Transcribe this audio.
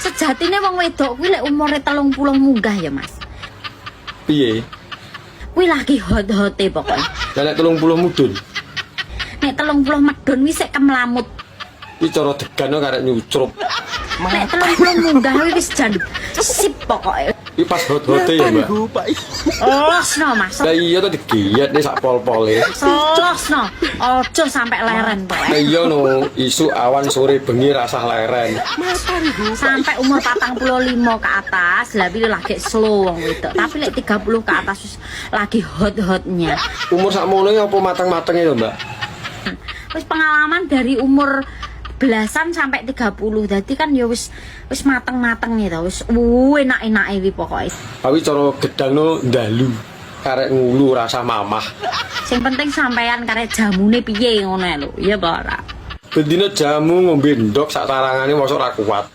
Sejatine wong wedok kuwi lek umure 30 munggah ya, Mas. Piye? Kuwi lagi hot-hote pokoknya. Lah nek 30 mudun. Nek 30 medun wis sik kemlamut. Iki cara degan karek nyucrup. Nek 30 munggah wis jan sip pokoke. Iki pas hot-hote ya, Mbak. Losno, Mas. Lah iya to digiyet nek sak pol-pole. Losno. Ojo sampai leren Lah pokoke. iya no, isu awan sore bengi rasah leren. Sampai umur 45 ke atas, lah pilih lagi slow wong wedok. Tapi lek 30 ke atas wis lagi hot-hotnya. Umur sakmono apa mateng-mateng itu, Mbak? Wis pengalaman dari umur belasan sampai 30. Dadi kan ya wis mateng-mateng gitu. Wis enak-enak iki pokoke. Tapi cara gedangno ndalu. Karek ngulu rasa mamah. Sing penting sampean karek jamune piye ngono lho. Iya apa ora? Bendina jamu ngombe ndok sak tarangane mosok ra kuat.